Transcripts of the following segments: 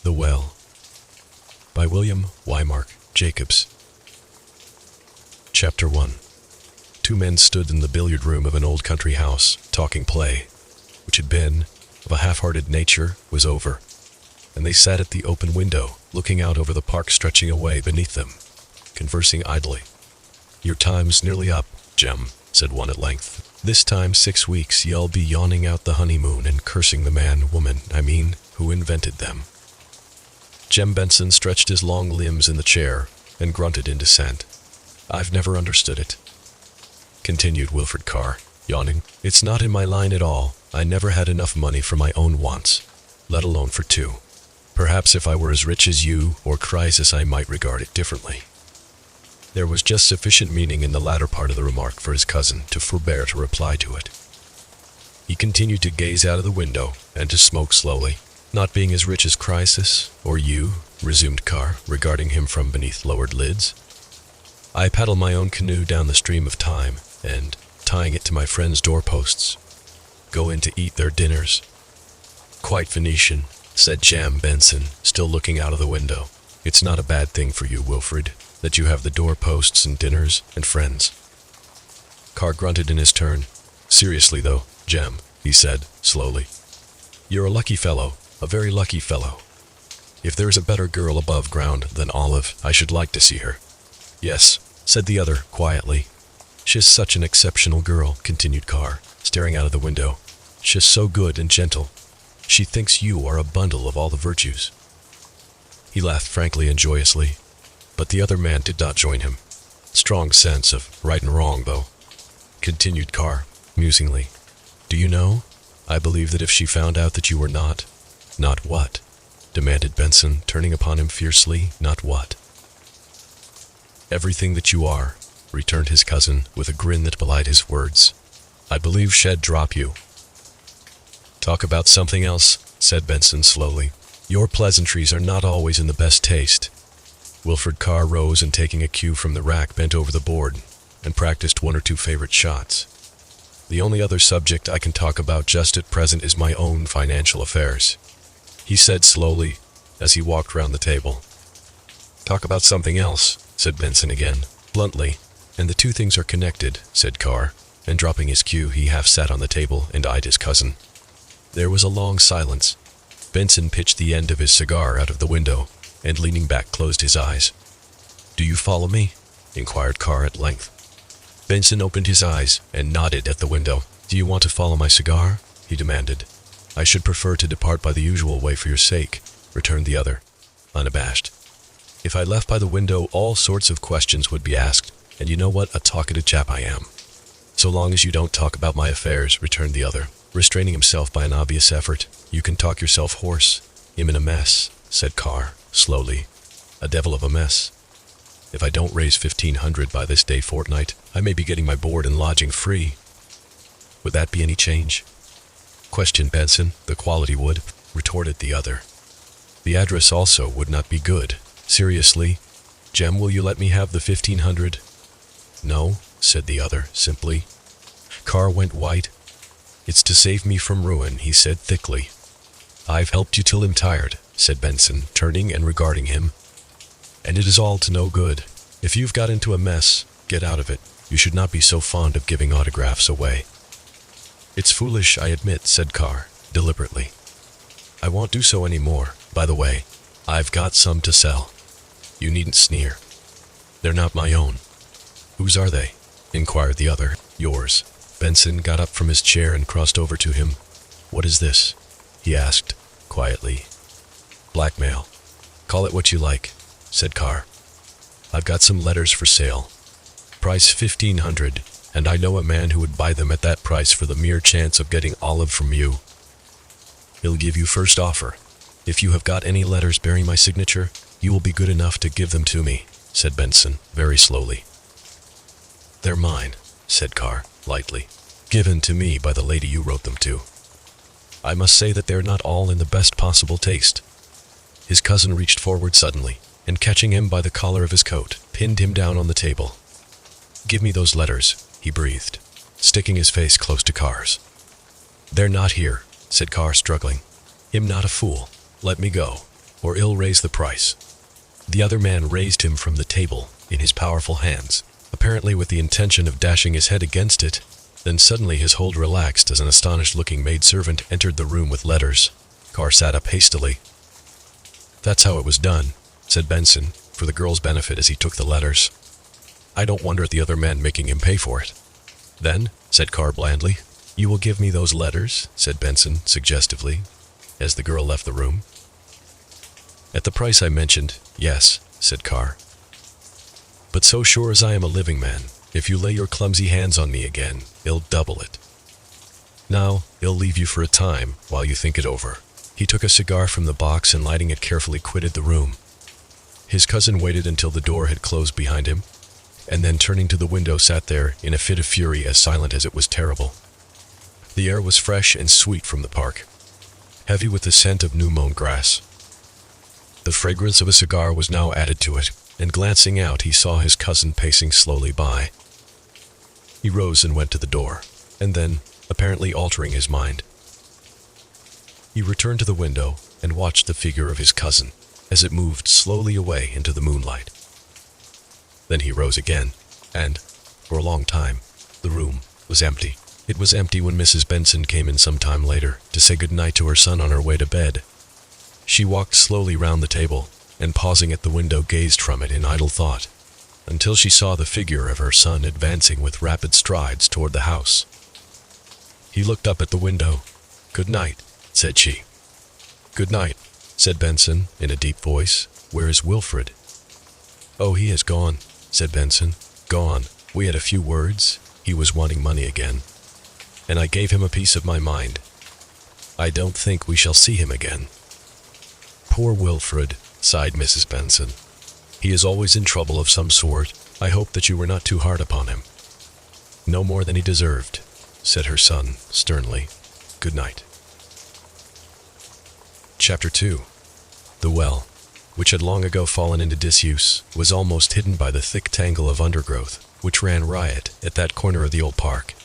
The Well by William Wymark Jacobs. Chapter 1. Two men stood in the billiard room of an old country house, talking play, which had been, of a half-hearted nature, was over, and they sat at the open window, looking out over the park stretching away beneath them, conversing idly. "Your time's nearly up, Jem," said one at length. "This time 6 weeks you'll be yawning out the honeymoon and cursing the woman, who invented them." Jem Benson stretched his long limbs in the chair and grunted in dissent. "I've never understood it," continued Wilfred Carr, yawning. "It's not in my line at all. I never had enough money for my own wants, let alone for two. Perhaps if I were as rich as you or Crisis I might regard it differently." There was just sufficient meaning in the latter part of the remark for his cousin to forbear to reply to it. He continued to gaze out of the window and to smoke slowly. "Not being as rich as Crisis, or you," resumed Carr, regarding him from beneath lowered lids. "I paddle my own canoe down the stream of time, and, tying it to my friends' doorposts, go in to eat their dinners." "Quite Phoenician," said Jem Benson, still looking out of the window. "It's not a bad thing for you, Wilfred, that you have the doorposts and dinners and friends." Carr grunted in his turn. "Seriously though, Jem," he said, slowly, "you're a lucky fellow, a very lucky fellow. If there's a better girl above ground than Olive, I should like to see her." "Yes," said the other, quietly. "She's such an exceptional girl," continued Carr, staring out of the window. "She's so good and gentle. She thinks you are a bundle of all the virtues." He laughed frankly and joyously, but the other man did not join him. "Strong sense of right and wrong, though," continued Carr, musingly. "Do you know, I believe that if she found out that you were not—" "Not what?" demanded Benson, turning upon him fiercely. "Not what?" "Everything that you are," returned his cousin, with a grin that belied his words. "I believe she'd drop you." "Talk about something else," said Benson slowly. "Your pleasantries are not always in the best taste." Wilfred Carr rose and, taking a cue from the rack, bent over the board and practiced one or two favorite shots. "The only other subject I can talk about just at present is my own financial affairs," he said slowly as he walked round the table. "Talk about something else," said Benson again, bluntly. "And the two things are connected," said Carr, and dropping his cue he half sat on the table and eyed his cousin. There was a long silence. Benson pitched the end of his cigar out of the window and, leaning back, closed his eyes. "Do you follow me?" inquired Carr at length. Benson opened his eyes and nodded at the window. "Do you want to follow my cigar?" he demanded. "I should prefer to depart by the usual way for your sake," returned the other, unabashed. "If I left by the window, all sorts of questions would be asked, and you know what a talkative chap I am." "So long as you don't talk about my affairs," returned the other, restraining himself by an obvious effort. "You can talk yourself hoarse. I'm in a mess," said Carr, slowly. "A devil of a mess. If I don't raise 1,500 by this day fortnight, I may be getting my board and lodging free." "Would that be any change?" questioned Benson. "The quality would," retorted the other. "The address also would not be good. Seriously, Jem, will you let me have the 1,500? "No," said the other, simply. Carr went white. "It's to save me from ruin," he said thickly. "I've helped you till I'm tired," said Benson, turning and regarding him. "And it is all to no good. If you've got into a mess, get out of it. You should not be so fond of giving autographs away." "It's foolish, I admit," said Carr, deliberately. "I won't do so any more. By the way, I've got some to sell. You needn't sneer. They're not my own." "Whose are they?" inquired the other. "Yours." Benson got up from his chair and crossed over to him. "What is this?" he asked, quietly. "Blackmail. Call it what you like," said Carr. "I've got some letters for sale. Price 1,500, and I know a man who would buy them at that price for the mere chance of getting Olive from you. He'll give you first offer. If you have got any letters bearing my signature, you will be good enough to give them to me," said Benson, very slowly. "They're mine," said Carr, lightly. "Given to me by the lady you wrote them to. I must say that they're not all in the best possible taste." His cousin reached forward suddenly, and catching him by the collar of his coat, pinned him down on the table. "Give me those letters," he breathed, sticking his face close to Carr's. "They're not here," said Carr, struggling. "I'm not a fool. Let me go." or I'll raise the price." The other man raised him from the table in his powerful hands, apparently with the intention of dashing his head against it. Then suddenly his hold relaxed as an astonished-looking maidservant entered the room with letters. Carr sat up hastily. "That's how it was done," said Benson, for the girl's benefit as he took the letters. "I don't wonder at the other man making him pay for it." "Then," said Carr blandly. "You will give me those letters," said Benson suggestively, as the girl left the room. "At the price I mentioned, yes," said Carr. "But so sure as I am a living man, if you lay your clumsy hands on me again, I'll double it. Now, I'll leave you for a time while you think it over." He took a cigar from the box and, lighting it carefully, quitted the room. His cousin waited until the door had closed behind him, and then, turning to the window, sat there in a fit of fury as silent as it was terrible. The air was fresh and sweet from the park, heavy with the scent of new-mown grass. The fragrance of a cigar was now added to it, and glancing out he saw his cousin pacing slowly by. He rose and went to the door, and then, apparently altering his mind, he returned to the window and watched the figure of his cousin as it moved slowly away into the moonlight. Then he rose again, and, for a long time, the room was empty. It was empty when Mrs. Benson came in some time later to say good-night to her son on her way to bed. She walked slowly round the table, and pausing at the window gazed from it in idle thought, until she saw the figure of her son advancing with rapid strides toward the house. He looked up at the window. "Good night," said she. "Good night," said Benson in a deep voice. "Where is Wilfred?" "Oh, he has gone," said Benson. "Gone. We had a few words. He was wanting money again, and I gave him a piece of my mind. I don't think we shall see him again." "Poor Wilfred," sighed Mrs. Benson. "He is always in trouble of some sort. I hope that you were not too hard upon him." "No more than he deserved," said her son sternly. "Good night." Chapter 2. The well, which had long ago fallen into disuse, was almost hidden by the thick tangle of undergrowth which ran riot at that corner of the old park.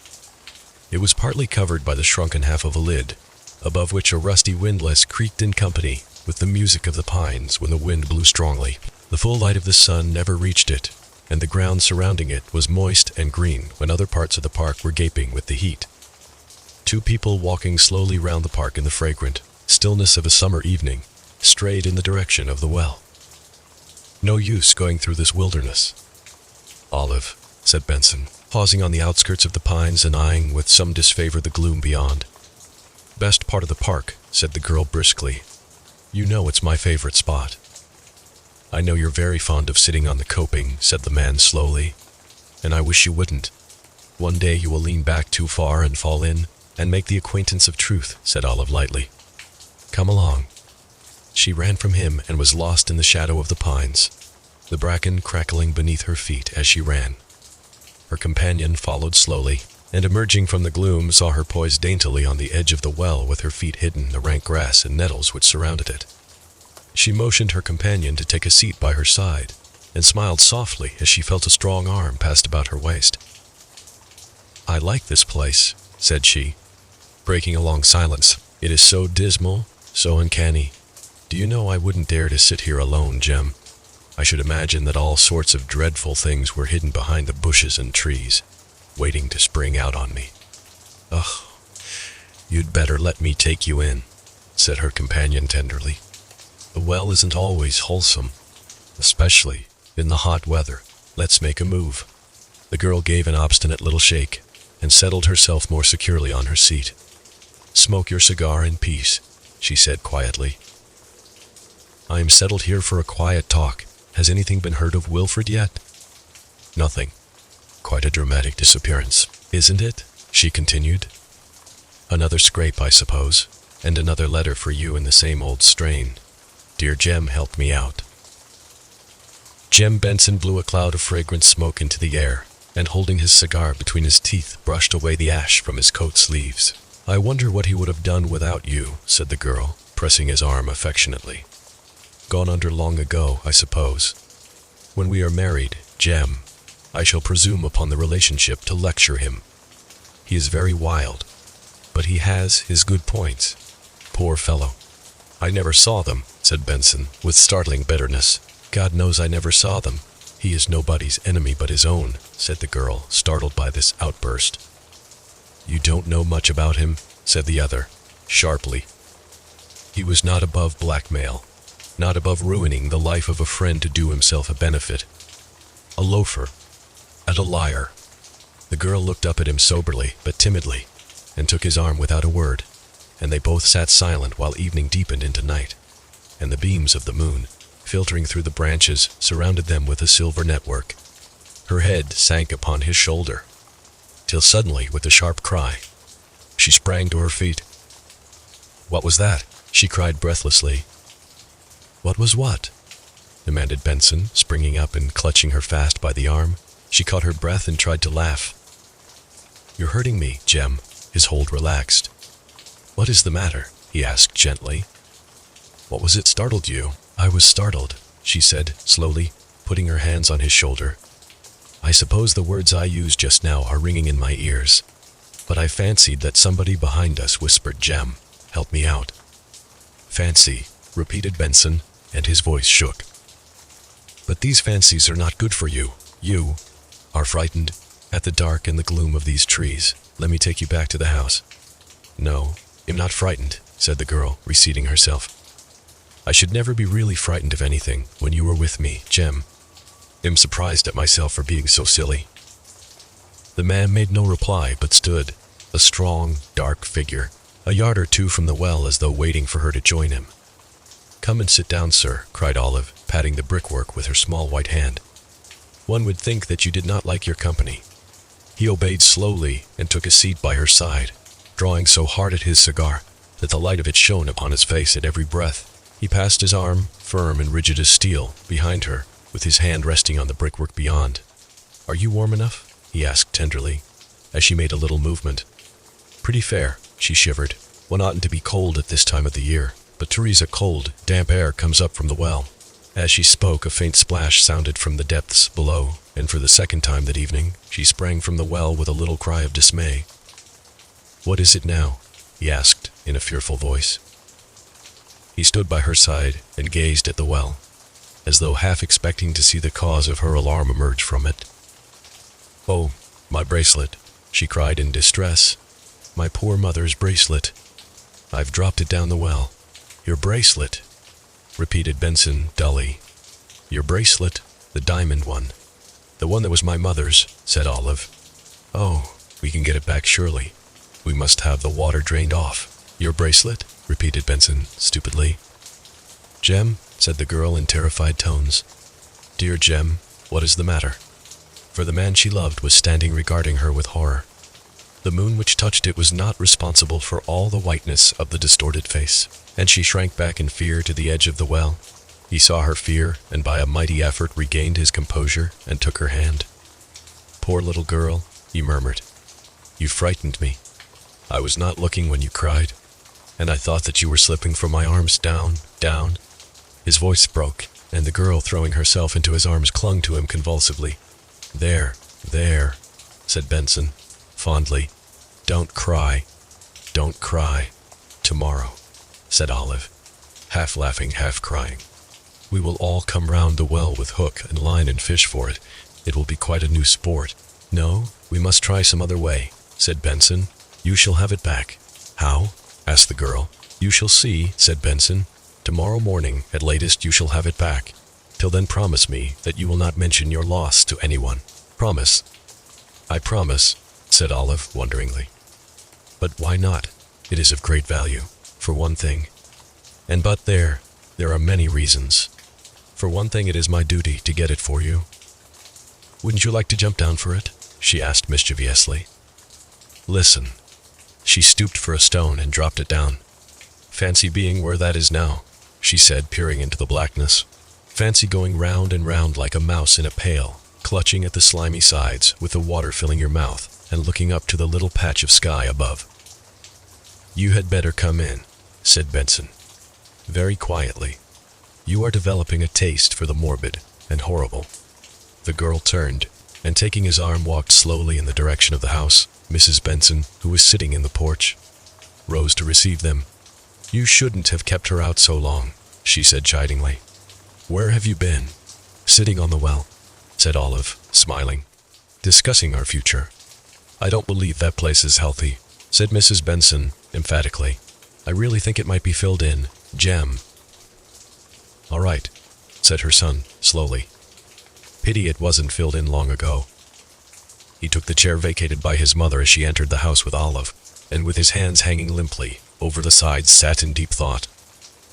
It was partly covered by the shrunken half of a lid, above which a rusty windlass creaked in company with the music of the pines when the wind blew strongly. The full light of the sun never reached it, and the ground surrounding it was moist and green when other parts of the park were gaping with the heat. Two people walking slowly round the park in the fragrant stillness of a summer evening strayed in the direction of the well. "No use going through this wilderness, Olive," said Benson, pausing on the outskirts of the pines and eyeing with some disfavor the gloom beyond. "Best part of the park," said the girl briskly. "You know it's my favorite spot." "I know you're very fond of sitting on the coping," said the man slowly, "and I wish you wouldn't. One day you will lean back too far and fall in and make the acquaintance of truth," said Olive lightly. "Come along." She ran from him and was lost in the shadow of the pines, the bracken crackling beneath her feet as she ran. Her companion followed slowly, and emerging from the gloom saw her poised daintily on the edge of the well with her feet hidden in the rank grass and nettles which surrounded it. She motioned her companion to take a seat by her side, and smiled softly as she felt a strong arm passed about her waist. "I like this place," said she, breaking a long silence. "It is so dismal, so uncanny. Do you know I wouldn't dare to sit here alone, Jem. I should imagine that all sorts of dreadful things were hidden behind the bushes and trees, waiting to spring out on me." "Ugh, you'd better let me take you in," said her companion tenderly. "The well isn't always wholesome, especially in the hot weather. Let's make a move." The girl gave an obstinate little shake and settled herself more securely on her seat. "Smoke your cigar in peace," she said quietly. "I am settled here for a quiet talk. Has anything been heard of Wilfred yet?" "Nothing. Quite a dramatic disappearance, isn't it?" she continued. "Another scrape, I suppose, and another letter for you in the same old strain. Dear Jem helped me out." Jem Benson blew a cloud of fragrant smoke into the air, and holding his cigar between his teeth, brushed away the ash from his coat sleeves. "I wonder what he would have done without you," said the girl, pressing his arm affectionately. "Gone under long ago, I suppose. When we are married, Jem, I shall presume upon the relationship to lecture him. He is very wild, but he has his good points. Poor fellow. I never saw them, said Benson, with startling bitterness. God knows I never saw them. He is nobody's enemy but his own, said the girl, startled by this outburst. You don't know much about him, said the other, sharply. He was not above blackmail, not above ruining the life of a friend to do himself a benefit. A loafer, and a liar. The girl looked up at him soberly, but timidly, and took his arm without a word, and they both sat silent while evening deepened into night, and the beams of the moon, filtering through the branches, surrounded them with a silver network. Her head sank upon his shoulder, till suddenly, with a sharp cry, she sprang to her feet. What was that? She cried breathlessly. What was what? Demanded Benson, springing up and clutching her fast by the arm. She caught her breath and tried to laugh. You're hurting me, Jem. His hold relaxed. What is the matter? He asked gently. What was it startled you? I was startled, she said, slowly, putting her hands on his shoulder. I suppose the words I used just now are ringing in my ears. But I fancied that somebody behind us whispered, Jem, help me out. Fancy, repeated Benson, and his voice shook. But these fancies are not good for you. You are frightened at the dark and the gloom of these trees. Let me take you back to the house. No, I'm not frightened, said the girl, reseating herself. I should never be really frightened of anything when you were with me, Jem. I'm surprised at myself for being so silly. The man made no reply but stood, a strong, dark figure, a yard or two from the well as though waiting for her to join him. Come and sit down, sir, cried Olive, patting the brickwork with her small white hand. One would think that you did not like your company. He obeyed slowly and took a seat by her side, drawing so hard at his cigar that the light of it shone upon his face at every breath. He passed his arm, firm and rigid as steel, behind her, with his hand resting on the brickwork beyond. Are you warm enough? He asked tenderly, as she made a little movement. Pretty fair, she shivered. One oughtn't to be cold at this time of the year, but Teresa, cold, damp air comes up from the well. As she spoke, a faint splash sounded from the depths below, and for the second time that evening, she sprang from the well with a little cry of dismay. What is it now? He asked, in a fearful voice. He stood by her side and gazed at the well, as though half expecting to see the cause of her alarm emerge from it. Oh, my bracelet, she cried in distress. My poor mother's bracelet. I've dropped it down the well. Your bracelet, repeated Benson dully. Your bracelet, the diamond one. The one that was my mother's, said Olive. Oh, we can get it back surely. We must have the water drained off. Your bracelet? Repeated Benson, stupidly. Jem, said the girl in terrified tones. Dear Jem, what is the matter? For the man she loved was standing regarding her with horror. The moon which touched it was not responsible for all the whiteness of the distorted face, and she shrank back in fear to the edge of the well. He saw her fear, and by a mighty effort regained his composure and took her hand. Poor little girl, he murmured. You frightened me. I was not looking when you cried, and I thought that you were slipping from my arms down. His voice broke, and the girl, throwing herself into his arms, clung to him convulsively. There, said Benson, fondly. Don't cry. Tomorrow, said Olive, half laughing, half crying. We will all come round the well with hook and line and fish for it. It will be quite a new sport. No, we must try some other way, said Benson. You shall have it back. How? Asked the girl. You shall see, said Benson. Tomorrow morning, at latest, you shall have it back. Till then, promise me that you will not mention your loss to anyone. Promise. I promise, said Olive wonderingly. But why not? It is of great value, for one thing. And but there are many reasons. For one thing, it is my duty to get it for you. Wouldn't you like to jump down for it? She asked mischievously. Listen. She stooped for a stone and dropped it down. Fancy being where that is now, she said, peering into the blackness. Fancy going round and round like a mouse in a pail, clutching at the slimy sides with the water filling your mouth and looking up to the little patch of sky above. You had better come in, said Benson, very quietly. You are developing a taste for the morbid and horrible. The girl turned, and taking his arm walked slowly in the direction of the house. Mrs. Benson, who was sitting in the porch, rose to receive them. You shouldn't have kept her out so long, she said chidingly. Where have you been? Sitting on the well, said Olive, smiling. Discussing our future. I don't believe that place is healthy, said Mrs. Benson, emphatically. I really think it might be filled in, Jem. All right, said her son, slowly. Pity it wasn't filled in long ago. He took the chair vacated by his mother as she entered the house with Olive, and with his hands hanging limply over the sides sat in deep thought.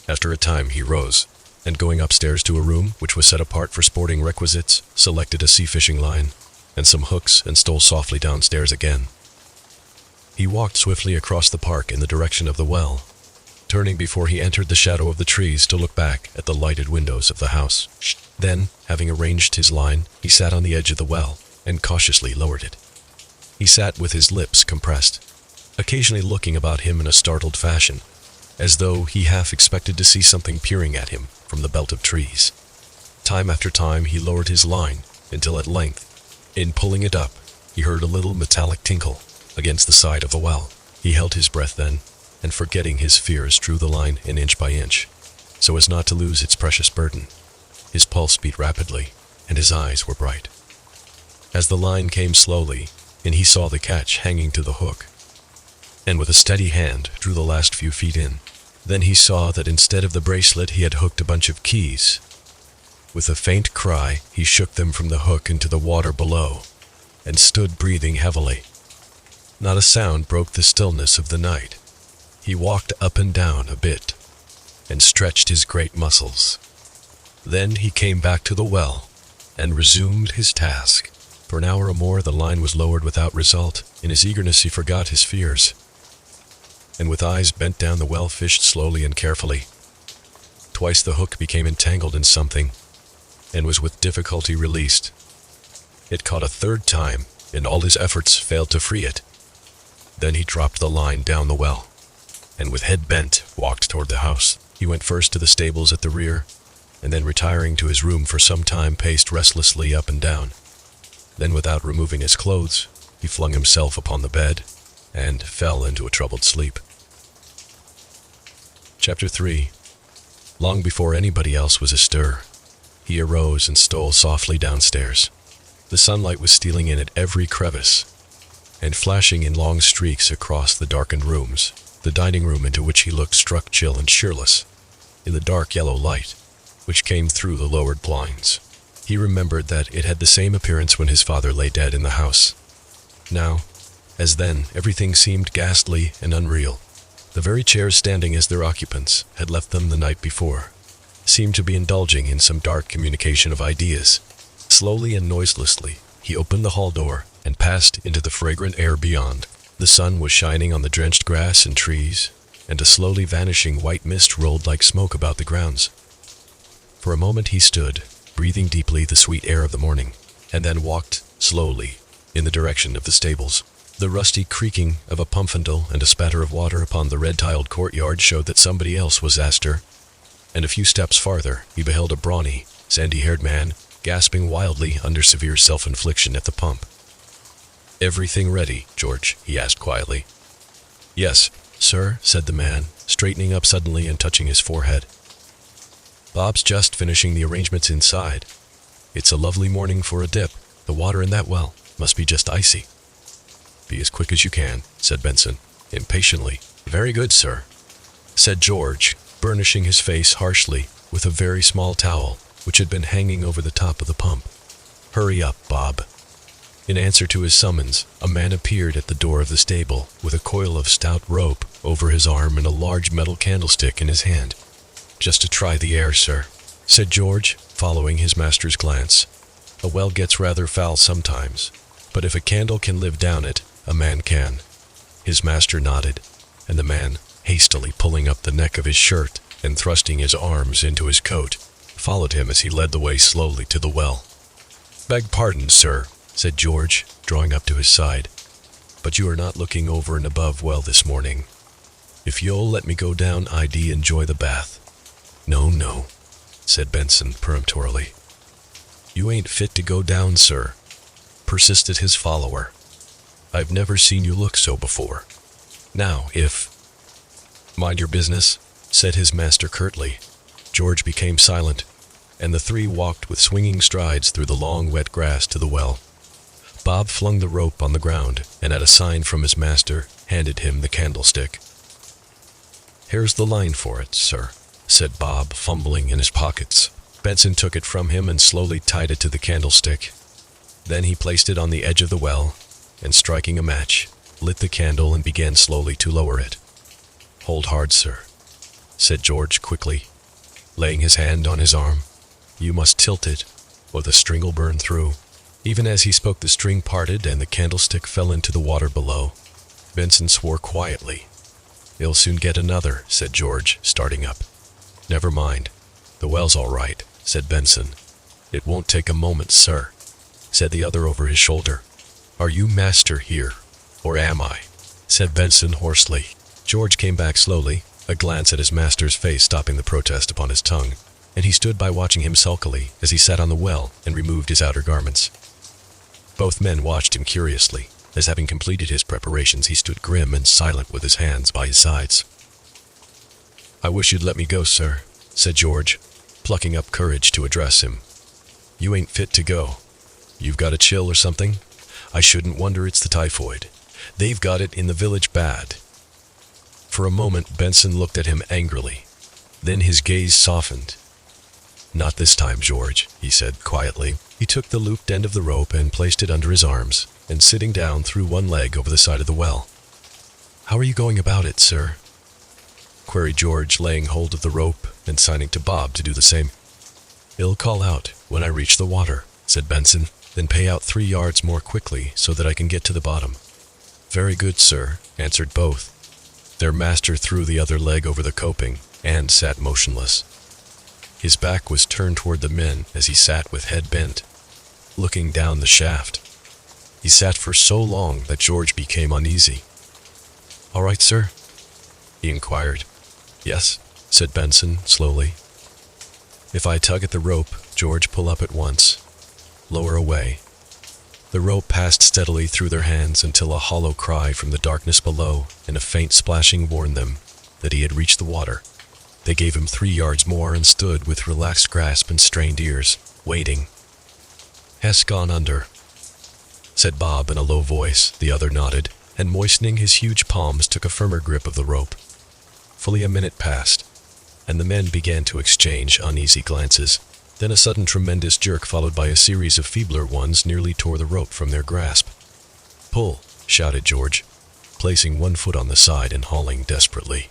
After a time he rose, and going upstairs to a room which was set apart for sporting requisites, selected a sea fishing line and some hooks and stole softly downstairs again. He walked swiftly across the park in the direction of the well, turning before he entered the shadow of the trees to look back at the lighted windows of the house. Then, having arranged his line, he sat on the edge of the well and cautiously lowered it. He sat with his lips compressed, occasionally looking about him in a startled fashion, as though he half expected to see something peering at him from the belt of trees. Time after time he lowered his line, until at length, in pulling it up, he heard a little metallic tinkle against the side of the well. He held his breath then, and forgetting his fears drew the line in inch by inch, so as not to lose its precious burden. His pulse beat rapidly, and his eyes were bright. As the line came slowly, and he saw the catch hanging to the hook, and with a steady hand drew the last few feet in. Then he saw that instead of the bracelet he had hooked a bunch of keys. With a faint cry, he shook them from the hook into the water below, and stood breathing heavily. Not a sound broke the stillness of the night. He walked up and down a bit, and stretched his great muscles. Then he came back to the well, and resumed his task. For an hour or more the line was lowered without result. In his eagerness he forgot his fears, and with eyes bent down the well fished slowly and carefully. Twice the hook became entangled in something, and was with difficulty released. It caught a third time, and all his efforts failed to free it. Then he dropped the line down the well, and with head bent, walked toward the house. He went first to the stables at the rear, and then retiring to his room for some time paced restlessly up and down. Then without removing his clothes, he flung himself upon the bed, and fell into a troubled sleep. Chapter 3. Long before anybody else was astir, he arose and stole softly downstairs. The sunlight was stealing in at every crevice, and flashing in long streaks across the darkened rooms. The dining room into which he looked struck chill and cheerless, in the dark yellow light, which came through the lowered blinds. He remembered that it had the same appearance when his father lay dead in the house. Now, as then, everything seemed ghastly and unreal. The very chairs standing as their occupants had left them the night before seemed to be indulging in some dark communication of ideas. Slowly and noiselessly, he opened the hall door and passed into the fragrant air beyond. The sun was shining on the drenched grass and trees, and a slowly vanishing white mist rolled like smoke about the grounds. For a moment he stood, breathing deeply the sweet air of the morning, and then walked slowly in the direction of the stables. The rusty creaking of a pump handle and a spatter of water upon the red-tiled courtyard showed that somebody else was astir, and a few steps farther he beheld a brawny, sandy-haired man gasping wildly under severe self-infliction at the pump. "Everything ready, George?" he asked quietly. "Yes, sir," said the man, straightening up suddenly and touching his forehead. "Bob's just finishing the arrangements inside. It's a lovely morning for a dip. The water in that well must be just icy." "Be as quick as you can," said Benson, impatiently. "Very good, sir," said George, burnishing his face harshly with a very small towel which had been hanging over the top of the pump. "Hurry up, Bob." In answer to his summons, a man appeared at the door of the stable with a coil of stout rope over his arm and a large metal candlestick in his hand. "Just to try the air, sir," said George, following his master's glance. "A well gets rather foul sometimes, but if a candle can live down it, a man can." His master nodded, and the man, hastily pulling up the neck of his shirt and thrusting his arms into his coat, followed him as he led the way slowly to the well. "Beg pardon, sir," said George, drawing up to his side, "but you are not looking over and above well this morning. If you'll let me go down, I'd enjoy the bath." No, said Benson peremptorily. "You ain't fit to go down, sir," persisted his follower. "I've never seen you look so before. Now, if—" "Mind your business," said his master curtly. George became silent, and the three walked with swinging strides through the long, wet grass to the well. Bob flung the rope on the ground, and at a sign from his master, handed him the candlestick. "Here's the line for it, sir," said Bob, fumbling in his pockets. Benson took it from him and slowly tied it to the candlestick. Then he placed it on the edge of the well, and striking a match, lit the candle and began slowly to lower it. "Hold hard, sir," said George quickly, laying his hand on his arm. "You must tilt it, or the string will burn through." Even as he spoke, the string parted and the candlestick fell into the water below. Benson swore quietly. "They'll soon get another," said George, starting up. "Never mind. The well's all right," said Benson. "It won't take a moment, sir," said the other over his shoulder. "Are you master here, or am I?" said Benson hoarsely. George came back slowly, a glance at his master's face stopping the protest upon his tongue, and he stood by watching him sulkily as he sat on the well and removed his outer garments. Both men watched him curiously, as having completed his preparations he stood grim and silent with his hands by his sides. "I wish you'd let me go, sir," said George, plucking up courage to address him. "You ain't fit to go. You've got a chill or something? I shouldn't wonder it's the typhoid. They've got it in the village bad." For a moment Benson looked at him angrily. Then his gaze softened. "Not this time, George," he said quietly. He took the looped end of the rope and placed it under his arms, and sitting down threw one leg over the side of the well. "How are you going about it, sir?" queried George, laying hold of the rope and signing to Bob to do the same. "I'll call out when I reach the water," said Benson, "then pay out 3 yards more quickly so that I can get to the bottom." "Very good, sir," answered both. Their master threw the other leg over the coping and sat motionless. His back was turned toward the men as he sat with head bent, looking down the shaft. He sat for so long that George became uneasy. "All right, sir?" he inquired. "Yes," said Benson slowly. "If I tug at the rope, George, pull up at once. Lower away." The rope passed steadily through their hands until a hollow cry from the darkness below and a faint splashing warned them that he had reached the water. They gave him 3 yards more and stood with relaxed grasp and strained ears, waiting. "Has gone under," said Bob in a low voice. The other nodded, and moistening his huge palms took a firmer grip of the rope. Fully a minute passed, and the men began to exchange uneasy glances. Then a sudden tremendous jerk followed by a series of feebler ones nearly tore the rope from their grasp. "Pull," shouted George, placing one foot on the side and hauling desperately.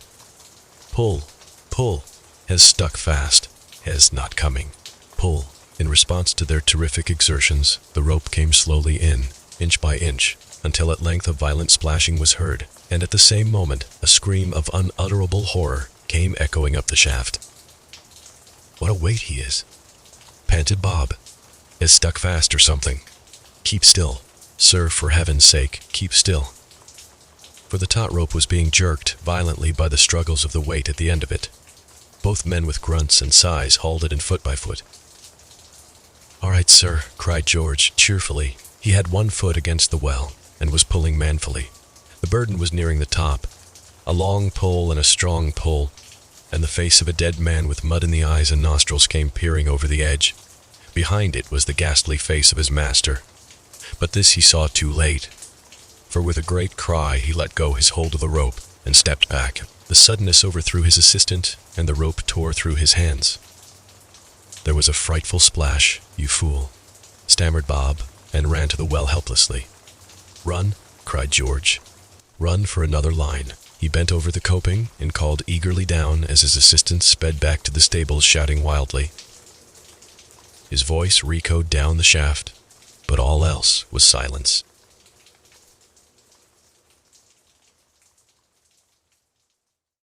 "Pull, pull." "Has stuck fast. Has not coming. Pull." In response to their terrific exertions, the rope came slowly in, inch by inch, until at length a violent splashing was heard, and at the same moment a scream of unutterable horror came echoing up the shaft. "What a weight he is," panted Bob. "Is stuck fast or something. Keep still. Sir, for heaven's sake, keep still." For the taut rope was being jerked violently by the struggles of the weight at the end of it. Both men with grunts and sighs hauled it in foot by foot. "All right, sir," cried George cheerfully. He had one foot against the well and was pulling manfully. The burden was nearing the top. A long pull and a strong pull, and the face of a dead man with mud in the eyes and nostrils came peering over the edge. Behind it was the ghastly face of his master. But this he saw too late, for with a great cry he let go his hold of the rope and stepped back. The suddenness overthrew his assistant, and the rope tore through his hands. "There was a frightful splash, you fool," stammered Bob, and ran to the well helplessly. "Run," cried George. "Run for another line." He bent over the coping and called eagerly down as his assistant sped back to the stables shouting wildly. His voice re-echoed down the shaft, but all else was silence.